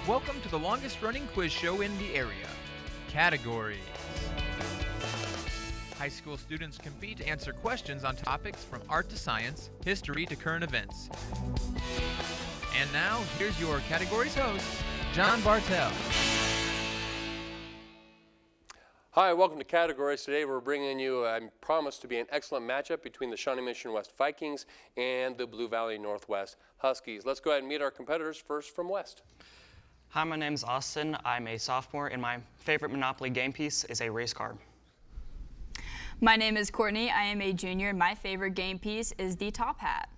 Welcome to the longest running quiz show in the area. Categories. High school students compete to answer questions on topics from art to science, history to current events. And now, here's your categories host, John Bartell. Hi, welcome to Categories. Today we're bringing you, I promise to be an excellent matchup between the Shawnee Mission West Vikings and the Blue Valley Northwest Huskies. Let's go ahead and meet our competitors, first from West. Hi, my name's Austin. I'm a sophomore, and my favorite Monopoly game piece is a race car. My name is Courtney. I am a junior, and my favorite game piece is the top hat.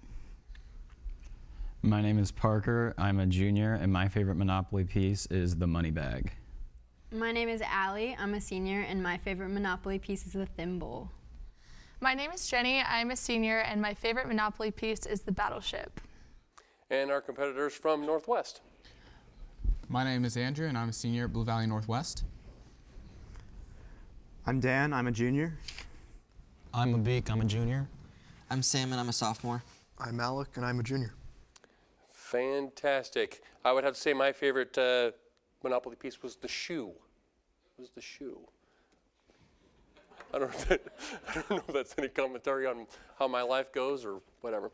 My name is Parker. I'm a junior, and my favorite Monopoly piece is the money bag. My name is Allie. I'm a senior, and my favorite Monopoly piece is the thimble. My name is Jenny. I'm a senior, and my favorite Monopoly piece is the battleship. And our competitors from Northwest. My name is Andrew, and I'm a senior at Blue Valley Northwest. I'm Dan. I'm a junior. I'm Abik. I'm a junior. I'm Sam, and I'm a sophomore. I'm Alec, and I'm a junior. Fantastic. I would have to say my favorite Monopoly piece was the shoe. I don't know if that's any commentary on how my life goes or whatever.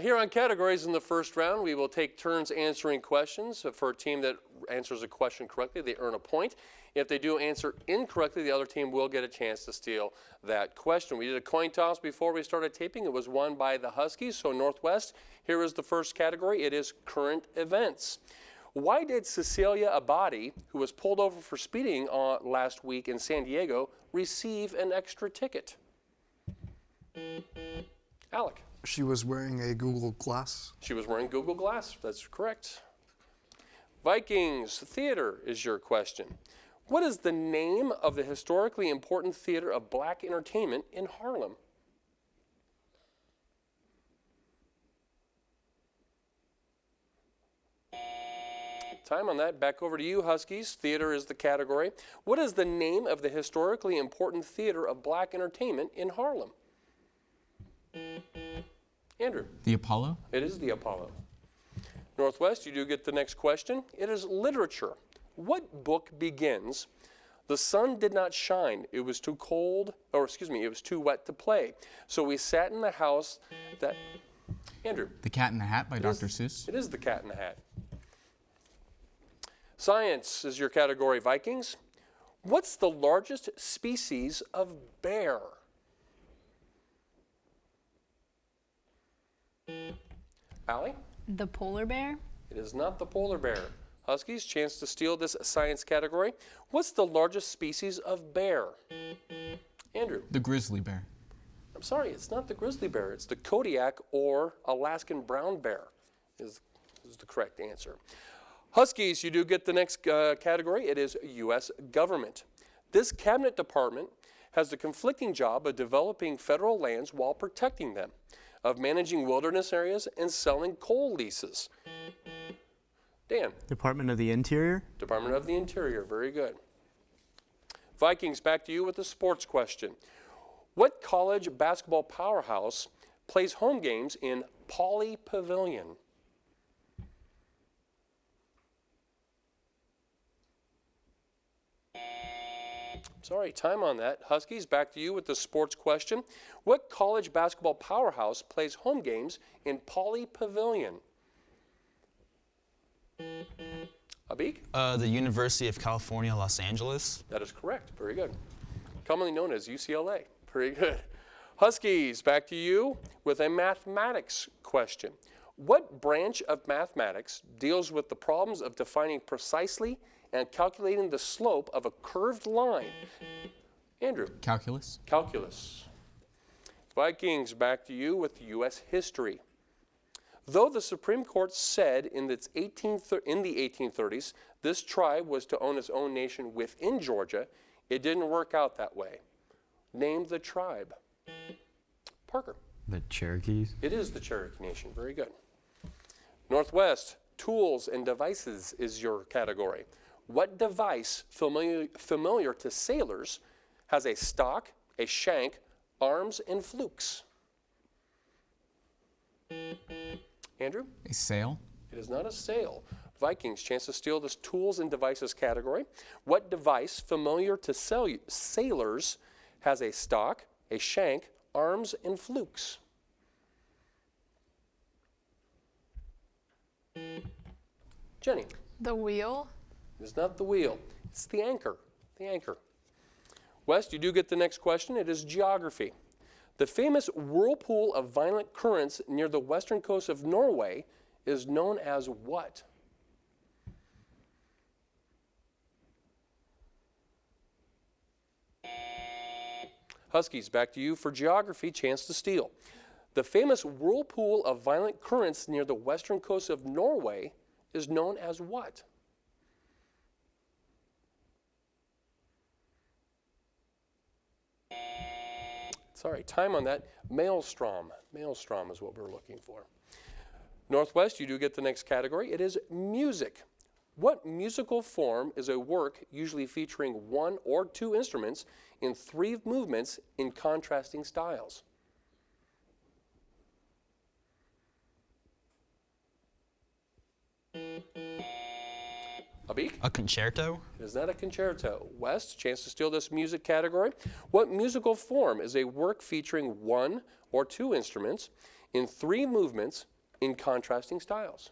Here on Categories in the first round, we will take turns answering questions. For a team that answers a question correctly, they earn a point. If they do answer incorrectly, the other team will get a chance to steal that question. We did a coin toss before we started taping. It was won by the Huskies, so Northwest. Here is the first category. It is current events. Why did Cecilia Abadi, who was pulled over for speeding last week in San Diego, receive an extra ticket? Alec. She was wearing a Google Glass. She was wearing Google Glass. That's correct. Vikings theater is your question. What is the name of the historically important theater of black entertainment in Harlem? Time on that. Back over to you, Huskies. Theater is the category. What is the name of the historically important theater of black entertainment in Harlem? Andrew. The Apollo? It is the Apollo. Northwest, you do get the next question. It is literature. What book begins, "The sun did not shine, it was too cold, it was too wet to play. So we sat in the house that..." Andrew. The Cat in the Hat by Dr. Seuss. It is The Cat in the Hat. Science is your category, Vikings. What's the largest species of bear? Allie? The polar bear? It is not the polar bear. Huskies, chance to steal this science category. What's the largest species of bear? Andrew? The grizzly bear. I'm sorry, it's not the grizzly bear. It's the Kodiak or Alaskan brown bear is the correct answer. Huskies, you do get the next category. It is U.S. government. This cabinet department has the conflicting job of developing federal lands while protecting them, of managing wilderness areas and selling coal leases. Dan. Department of the Interior. Department of the Interior, very good. Vikings, back to you with the sports question. What college basketball powerhouse plays home games in Pauley Pavilion? Sorry, time on that. Huskies, back to you with the sports question. What college basketball powerhouse plays home games in Pauley Pavilion? Abik? The University of California, Los Angeles. That is correct. Very good. Commonly known as UCLA. Very good. Huskies, back to you with a mathematics question. What branch of mathematics deals with the problems of defining precisely and calculating the slope of a curved line? Andrew. Calculus. Calculus. Vikings, back to you with U.S. history. Though the Supreme Court said in the 1830s this tribe was to own its own nation within Georgia, it didn't work out that way. Name the tribe. Parker. The Cherokees. It is the Cherokee Nation. Very good. Northwest, tools and devices is your category. What device familiar to sailors has a stock, a shank, arms, and flukes? Andrew? A sail? It is not a sail. Vikings, chance to steal this tools and devices category. What device familiar to sailors has a stock, a shank, arms, and flukes? Jenny. The wheel. It is not the wheel. It's the anchor. The anchor. West, you do get the next question. It is geography. The famous whirlpool of violent currents near the western coast of Norway is known as what? Huskies, back to you for geography, chance to steal. The famous whirlpool of violent currents near the western coast of Norway is known as what? Sorry, time on that. Maelstrom. Maelstrom is what we're looking for. Northwest, you do get the next category. It is music. What musical form is a work usually featuring one or two instruments in three movements in contrasting styles? Abik? A concerto. It is not a concerto. West, chance to steal this music category. What musical form is a work featuring one or two instruments in three movements in contrasting styles?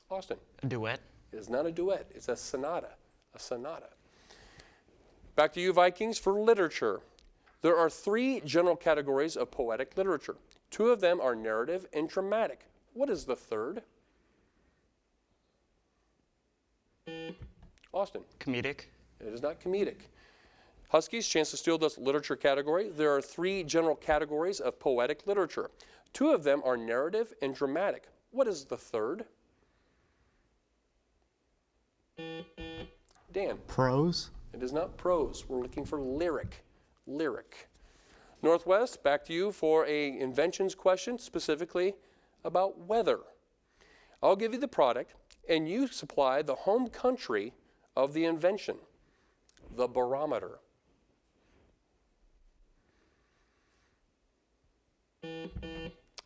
Austin. A duet. It is not a duet. It's a sonata. A sonata. Back to you, Vikings, for literature. There are three general categories of poetic literature. Two of them are narrative and dramatic. What is the third? Austin. Comedic. It is not comedic. Huskies, chance to steal this literature category. There are three general categories of poetic literature. Two of them are narrative and dramatic. What is the third? Dan. Prose. It is not prose. We're looking for lyric. Lyric. Northwest, back to you for a inventions question, specifically about weather. I'll give you the product, and you supply the home country of the invention, the barometer.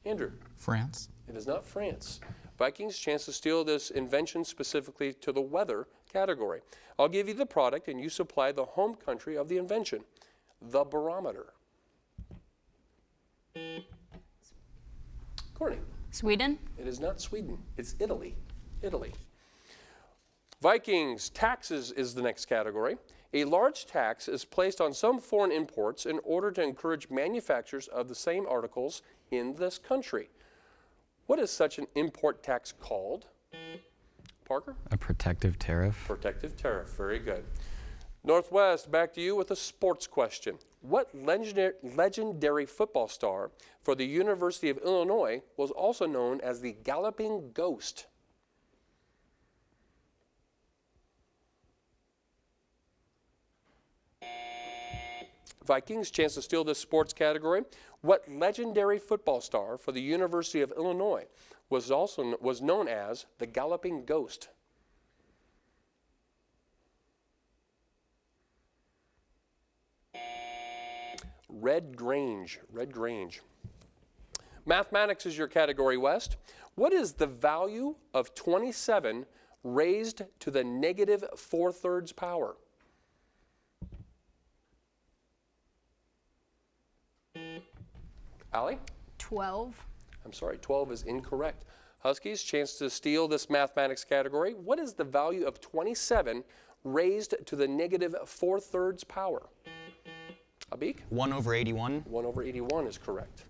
Andrew. France. It is not France. Vikings, chance to steal this invention specifically to the weather category. I'll give you the product, and you supply the home country of the invention, the barometer. Courtney. Sweden? It is not Sweden. It's Italy. Italy. Vikings, taxes is the next category. A large tax is placed on some foreign imports in order to encourage manufacturers of the same articles in this country. What is such an import tax called? Parker? A protective tariff. Protective tariff. Very good. Northwest, back to you with a sports question. What legendary football star for the University of Illinois was also known as the Galloping Ghost? Vikings, chance to steal this sports category. What legendary football star for the University of Illinois was known as the Galloping Ghost? Red Grange. Red Grange. Mathematics is your category, West. What is the value of 27 raised to the negative 4/3 power? Allie? 12. I'm sorry, 12 is incorrect. Huskies, chance to steal this mathematics category. What is the value of 27 raised to the negative 4/3 power? Abik? 1/81. 1/81 is correct.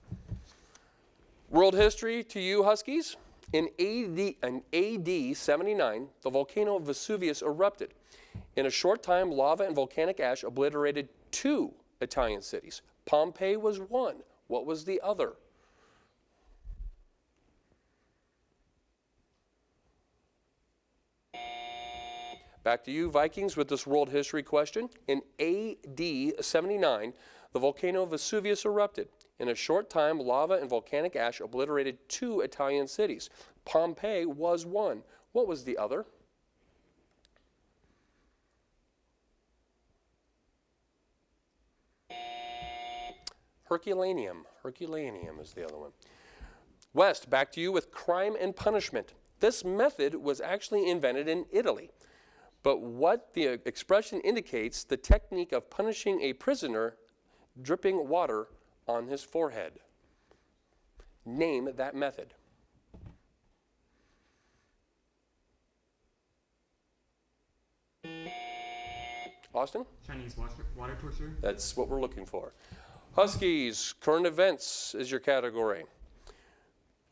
World history to you, Huskies. In AD 79, the volcano Vesuvius erupted. In a short time, lava and volcanic ash obliterated 2 Italian cities. Pompeii was one. What was the other? Back to you, Vikings, with this world history question. In AD 79, the volcano Vesuvius erupted. In a short time, lava and volcanic ash obliterated 2 Italian cities. Pompeii was one. What was the other? Herculaneum. Herculaneum is the other one. West, back to you with crime and punishment. This method was actually invented in Italy. But what the expression indicates, the technique of punishing a prisoner dripping water on his forehead. Name that method. Austin? Chinese water torture. That's what we're looking for. Huskies, current events is your category.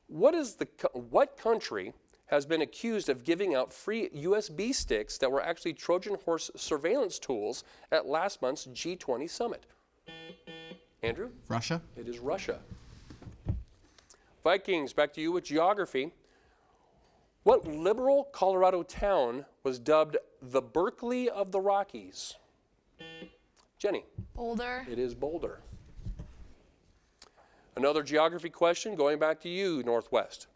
What country has been accused of giving out free USB sticks that were actually Trojan horse surveillance tools at last month's G20 summit? Andrew? Russia. It is Russia. Vikings, back to you with geography. What liberal Colorado town was dubbed the Berkeley of the Rockies? Jenny? Boulder. It is Boulder. Another geography question going back to you, Northwest.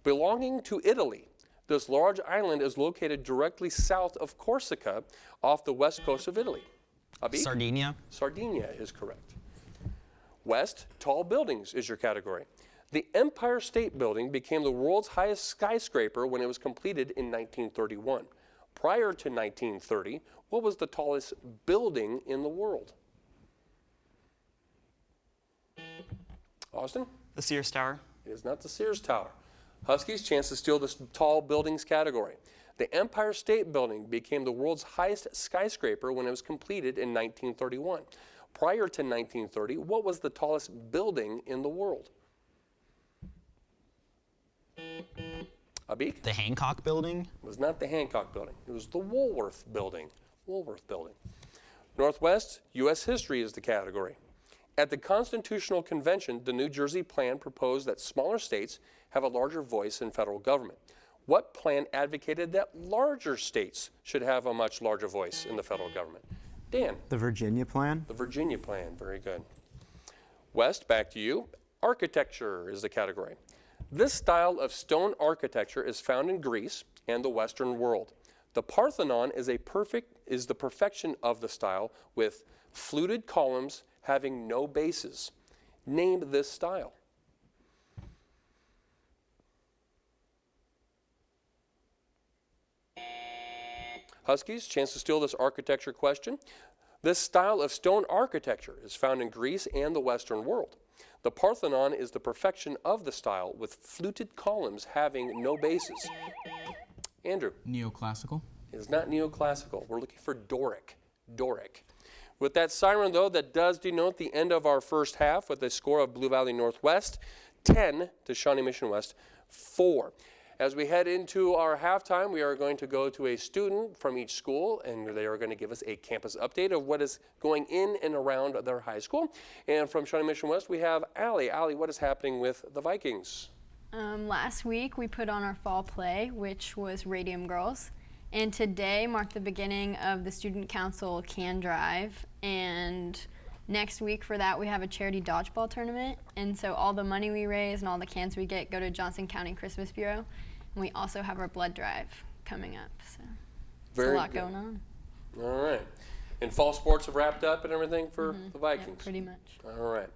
Belonging to Italy, this large island is located directly south of Corsica off the west coast of Italy. Abhi? Sardinia. Sardinia is correct. West, tall buildings is your category. The Empire State Building became the world's highest skyscraper when it was completed in 1931. Prior to 1930, what was the tallest building in the world? Austin? The Sears Tower. It is not the Sears Tower. Huskies, chance to steal this tall buildings category. The Empire State Building became the world's highest skyscraper when it was completed in 1931. Prior to 1930, what was the tallest building in the world? Abik? The Hancock Building. It was not the Hancock Building. It was the Woolworth Building. Woolworth Building. Northwest, U.S. history is the category. At the Constitutional Convention, the New Jersey plan proposed that smaller states have a larger voice in federal government. What plan advocated that larger states should have a much larger voice in the federal government? Dan? The Virginia plan. The Virginia plan, very good. West, back to you. Architecture is the category. This style of stone architecture is found in Greece and the Western world. The Parthenon is the perfection of the style, with fluted columns having no bases. Name this style. Huskies, chance to steal this architecture question. This style of stone architecture is found in Greece and the Western world. The Parthenon is the perfection of the style, with fluted columns having no bases. Andrew? Neoclassical. It is not neoclassical. We're looking for Doric. Doric. With that siren, though, that does denote the end of our first half with a score of Blue Valley Northwest, 10 to Shawnee Mission West, 4. As we head into our halftime, we are going to go to a student from each school, and they are going to give us a campus update of what is going in and around their high school. And from Shawnee Mission West, we have Allie. Allie, what is happening with the Vikings? Last week, we put on our fall play, which was Radium Girls. And today marked the beginning of the Student Council Can Drive. And next week for that, we have a charity dodgeball tournament. And so all the money we raise and all the cans we get go to Johnson County Christmas Bureau. And we also have our blood drive coming up. So there's a lot going on. All right. And fall sports have wrapped up and everything for the Vikings? Yeah, pretty much. All right.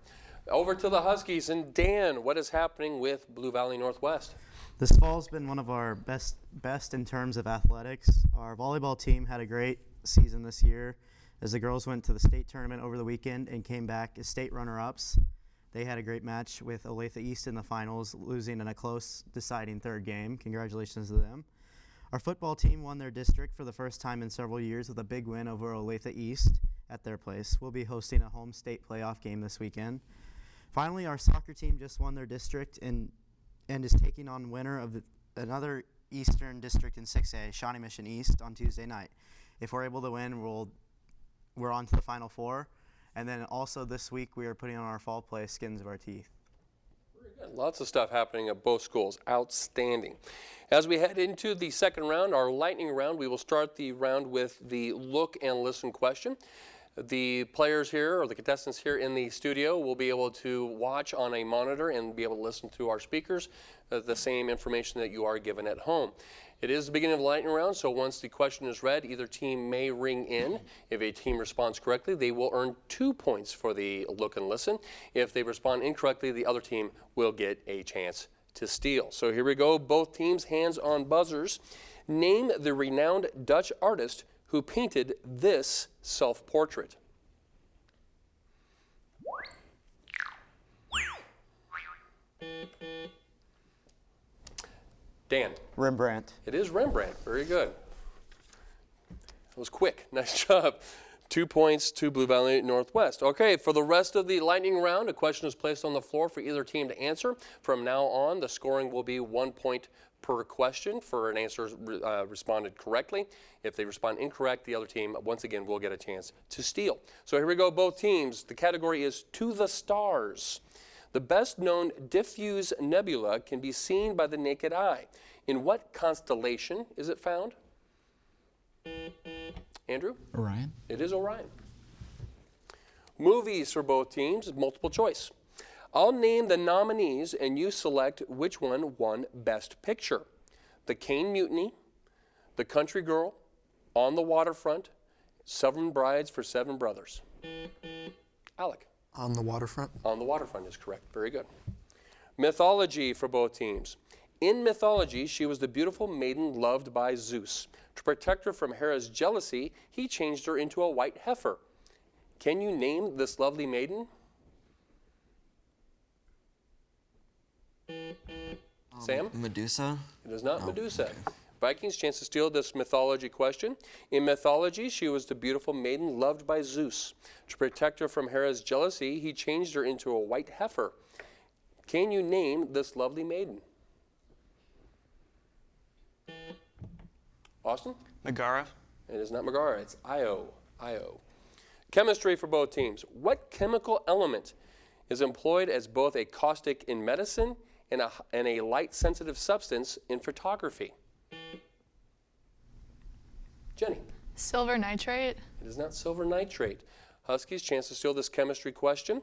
Over to the Huskies. And Dan, what is happening with Blue Valley Northwest? This fall's been one of our best in terms of athletics. Our volleyball team had a great season this year as the girls went to the state tournament over the weekend and came back as state runner-ups. They had a great match with Olathe East in the finals, losing in a close deciding third game. Congratulations to them. Our football team won their district for the first time in several years with a big win over Olathe East at their place. We'll be hosting a home state playoff game this weekend. Finally, our soccer team just won their district and is taking on winner of another Eastern District in 6A, Shawnee Mission East, on Tuesday night. If we're able to win, we're on to the Final Four. And then also this week, we are putting on our fall play, Skins of Our Teeth. Lots of stuff happening at both schools. Outstanding. As we head into the second round, our lightning round, we will start the round with the look and listen question. The players here, or the contestants here in the studio, will be able to watch on a monitor and be able to listen through our speakers the same information that you are given at home. It is the beginning of the lightning round, so once the question is read, either team may ring in. If a team responds correctly, they will earn 2 points for the look and listen. If they respond incorrectly, the other team will get a chance to steal. So here we go, both teams, hands on buzzers. Name the renowned Dutch artist who painted this self-portrait. Dan. Rembrandt. It is Rembrandt. Very good. That was quick. Nice job. 2 points to Blue Valley Northwest. Okay, for the rest of the lightning round, a question is placed on the floor for either team to answer. From now on, the scoring will be 1 point per question for an answer responded correctly. If they respond incorrect, the other team, once again, will get a chance to steal. So here we go, both teams. The category is To the Stars. The best known diffuse nebula can be seen by the naked eye. In what constellation is it found? Andrew? Orion. It is Orion. Movies for both teams, multiple choice. I'll name the nominees and you select which one won Best Picture. The Caine Mutiny, The Country Girl, On the Waterfront, 7 Brides for 7 Brothers. Alec. On the Waterfront. On the Waterfront is correct. Very good. Mythology for both teams. In mythology, she was the beautiful maiden loved by Zeus. To protect her from Hera's jealousy, he changed her into a white heifer. Can you name this lovely maiden? Sam? Medusa. It is not Medusa. Vikings, chance to steal this mythology question. In mythology, she was the beautiful maiden loved by Zeus. To protect her from Hera's jealousy, he changed her into a white heifer. Can you name this lovely maiden? Austin? Megara. It is not Megara, it's Io. Io. Chemistry for both teams. What chemical element is employed as both a caustic in medicine and a light-sensitive substance in photography? Jenny? Silver nitrate. It is not silver nitrate. Huskies, chance to steal this chemistry question.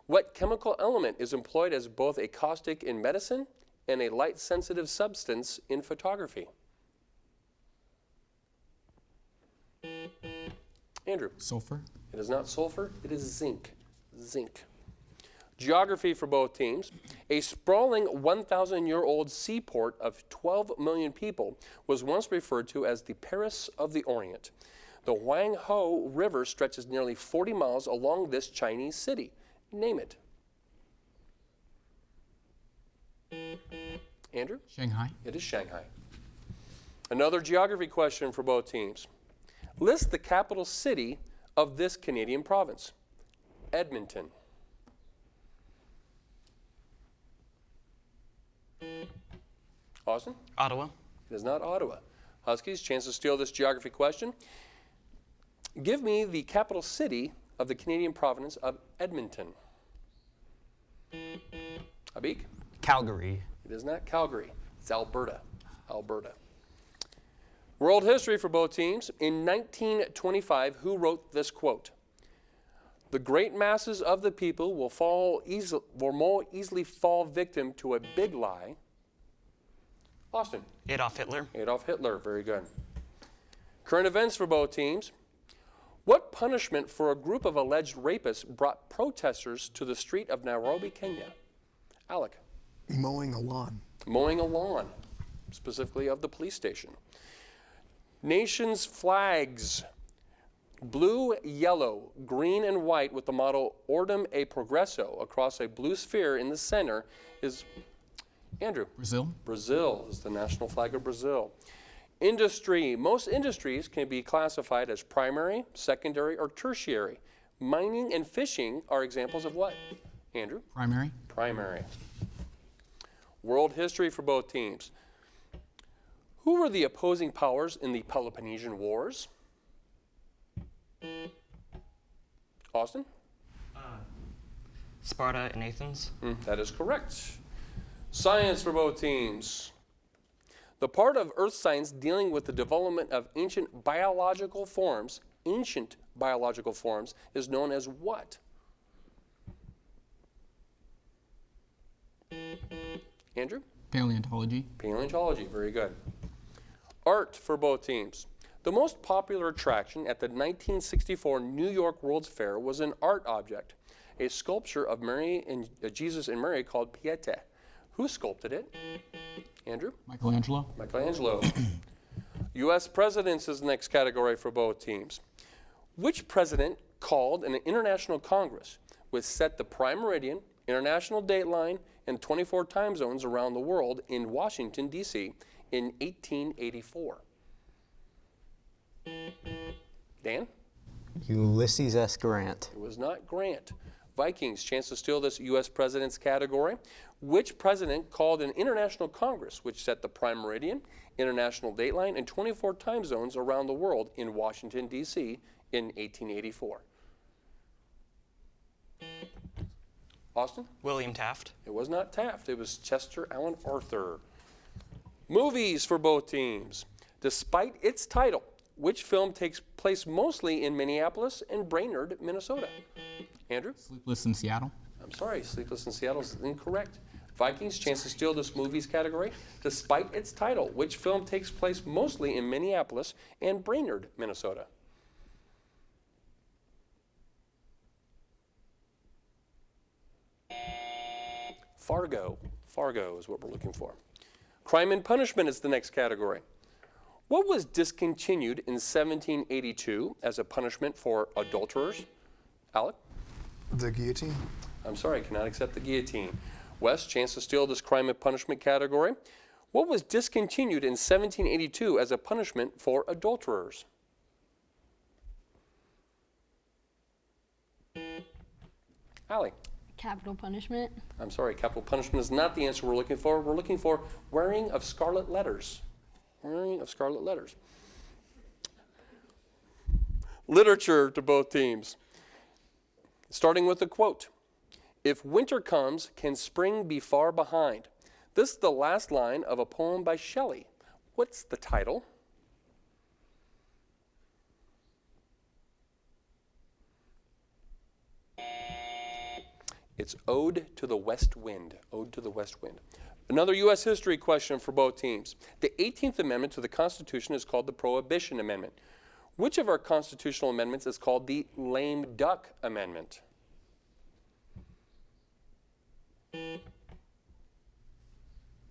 What chemical element is employed as both a caustic in medicine and a light-sensitive substance in photography? Andrew? Sulfur. It is not sulfur, it is zinc. Zinc. Geography for both teams. A sprawling 1,000-year-old seaport of 12 million people was once referred to as the Paris of the Orient. The Huang Ho River stretches nearly 40 miles along this Chinese city. Name it. Andrew? Shanghai. It is Shanghai. Another geography question for both teams. List the capital city of this Canadian province. Edmonton. Austin? Ottawa. It is not Ottawa. Huskies, chance to steal this geography question. Give me the capital city of the Canadian province of Edmonton. Abik? Calgary. It is not Calgary. It's Alberta. Alberta. World history for both teams. In 1925, who wrote this quote? The great masses of the people will more easily fall victim to a big lie. Austin. Adolf Hitler. Adolf Hitler. Very good. Current events for both teams. What punishment for a group of alleged rapists brought protesters to the street of Nairobi, Kenya? Alec. Mowing a lawn. Mowing a lawn, specifically of the police station. Nations' flags. Blue, yellow, green, and white with the motto Ordem e Progresso across a blue sphere in the center is, Andrew. Brazil. Brazil is the national flag of Brazil. Industry. Most industries can be classified as primary, secondary, or tertiary. Mining and fishing are examples of what? Andrew? Primary. Primary. World history for both teams. Who were the opposing powers in the Peloponnesian Wars? Austin? Sparta and Athens. That is correct. Science for both teams. The part of earth science dealing with the development of ancient biological forms is known as what? Andrew? Paleontology. Paleontology, very good. Art for both teams. The most popular attraction at the 1964 New York World's Fair was an art object, a sculpture of Jesus and Mary called Pietà. Who sculpted it? Andrew? Michelangelo. Michelangelo. U.S. presidents is the next category for both teams. Which president called an international congress which set the prime meridian, international dateline, and 24 time zones around the world in Washington, D.C. in 1884? Dan? Ulysses S. Grant. It was not Grant. Vikings, chance to steal this U.S. president's category. Which president called an international congress which set the prime meridian, international dateline, and 24 time zones around the world in Washington, D.C. in 1884? Austin? William Taft. It was not Taft. It was Chester Alan Arthur. Movies for both teams. Despite its title, which film takes place mostly in Minneapolis and Brainerd, Minnesota? Andrew? Sleepless in Seattle. I'm sorry, Sleepless in Seattle is incorrect. Vikings, chance to steal this movies category. Despite its title, which film takes place mostly in Minneapolis and Brainerd, Minnesota? Fargo. Fargo is what we're looking for. Crime and Punishment is the next category. What was discontinued in 1782 as a punishment for adulterers? Alec? The guillotine. I'm sorry, I cannot accept the guillotine. Wes, chance to steal this crime and punishment category. What was discontinued in 1782 as a punishment for adulterers? Allie? Capital punishment. I'm sorry, capital punishment is not the answer we're looking for. We're looking for wearing of scarlet letters. Wearing of scarlet letters. Literature to both teams. Starting with a quote. If winter comes, can spring be far behind? This is the last line of a poem by Shelley. What's the title? It's Ode to the West Wind. Ode to the West Wind. Another U.S. history question for both teams. The 18th Amendment to the Constitution is called the Prohibition Amendment. Which of our constitutional amendments is called the Lame Duck Amendment?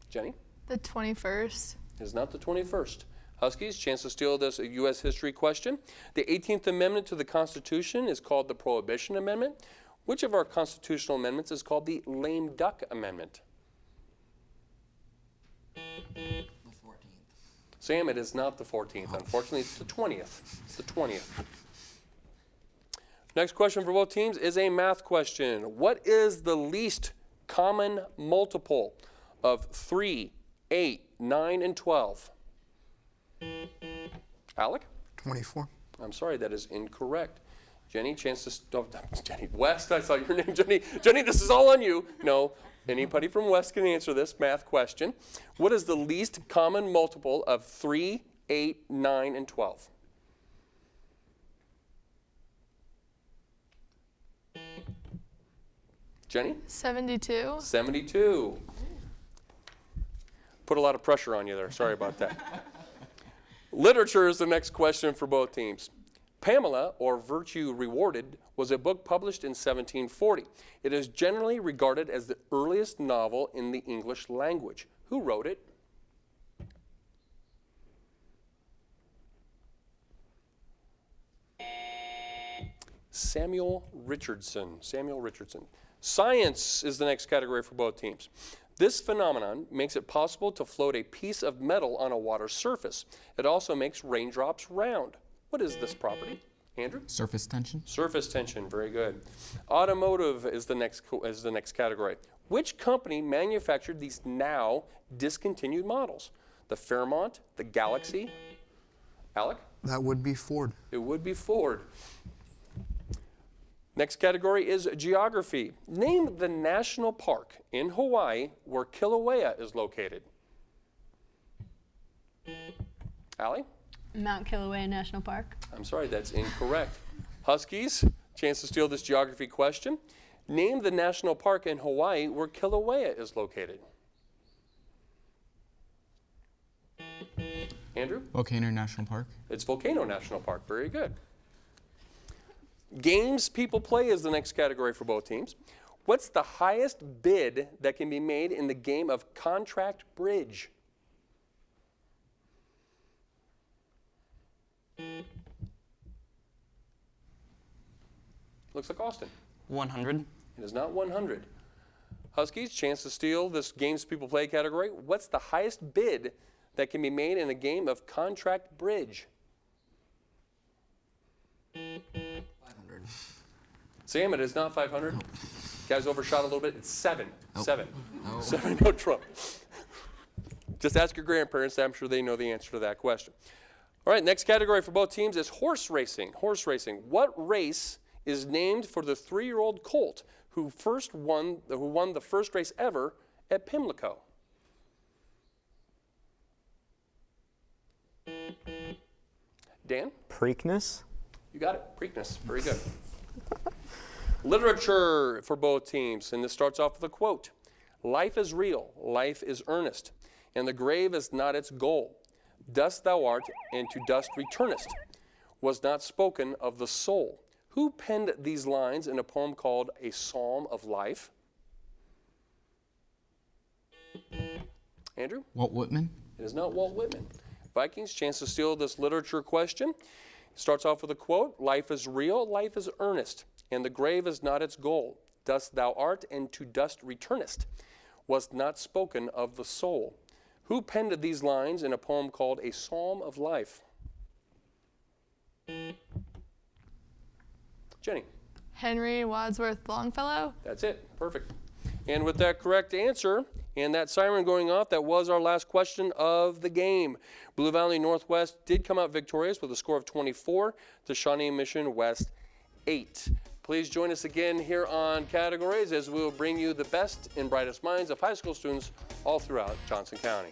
Jenny? The 21st. It is not the 21st. Huskies, chance to steal this U.S. history question. The 18th Amendment to the Constitution is called the Prohibition Amendment. Which of our constitutional amendments is called the Lame Duck Amendment? The 14th. Sam, it is not the 14th. Unfortunately, it's the 20th. It's the 20th. Next question for both teams is a math question. What is the least common multiple of 3, 8, 9, and 12? Alec? 24. I'm sorry, that is incorrect. Jenny, chance to Jenny West, I saw your name, Jenny. Jenny, this is all on you. No, anybody from West can answer this math question. What is the least common multiple of 3, 8, 9, and 12? Jenny? 72. 72. Put a lot of pressure on you there. Sorry about that. Literature is the next question for both teams. Pamela, or Virtue Rewarded, was a book published in 1740. It is generally regarded as the earliest novel in the English language. Who wrote it? Samuel Richardson. Samuel Richardson. Science is the next category for both teams. This phenomenon makes it possible to float a piece of metal on a water surface. It also makes raindrops round. What is this property? Andrew? Surface tension. Surface tension, very good. Automotive is the next category. Which company manufactured these now discontinued models? The Fairmont, the Galaxy? Alec? That would be Ford. It would be Ford. Next category is geography. Name the national park in Hawaii where Kilauea is located. Allie? Mount Kilauea National Park. I'm sorry, that's incorrect. Huskies, chance to steal this geography question. Name the national park in Hawaii where Kilauea is located. Andrew? Volcano National Park. It's Volcano National Park. Very good. Games people play is the next category for both teams. What's the highest bid that can be made in the game of contract bridge? Looks like Austin. 100. It is not 100. Huskies, chance to steal this games people play category. What's the highest bid that can be made in a game of contract bridge? 500. Sam, it is not 500. Nope. Guys overshot a little bit. It's 7. Nope. 7. No. 7, no Trump. Just ask your grandparents. I'm sure they know the answer to that question. All right, next category for both teams is horse racing. Horse racing. What race is named for the 3-year-old colt who won the first race ever at Pimlico? Dan? Preakness. You got it. Preakness. Very good. Literature for both teams, and this starts off with a quote. Life is real, life is earnest, and the grave is not its goal. Dust thou art, and to dust returnest, was not spoken of the soul. Who penned these lines in a poem called A Psalm of Life? Andrew? Walt Whitman. It is not Walt Whitman. Vikings, chance to steal this literature question. Starts off with a quote. Life is real, life is earnest, and the grave is not its goal. Dust thou art, and to dust returnest, was not spoken of the soul. Who penned these lines in a poem called A Psalm of Life? Jenny. Henry Wadsworth Longfellow. That's it. Perfect. And with that correct answer and that siren going off, that was our last question of the game. Blue Valley Northwest did come out victorious with a score of 24 to Shawnee Mission West 8. Please join us again here on Categories as we will bring you the best and brightest minds of high school students all throughout Johnson County.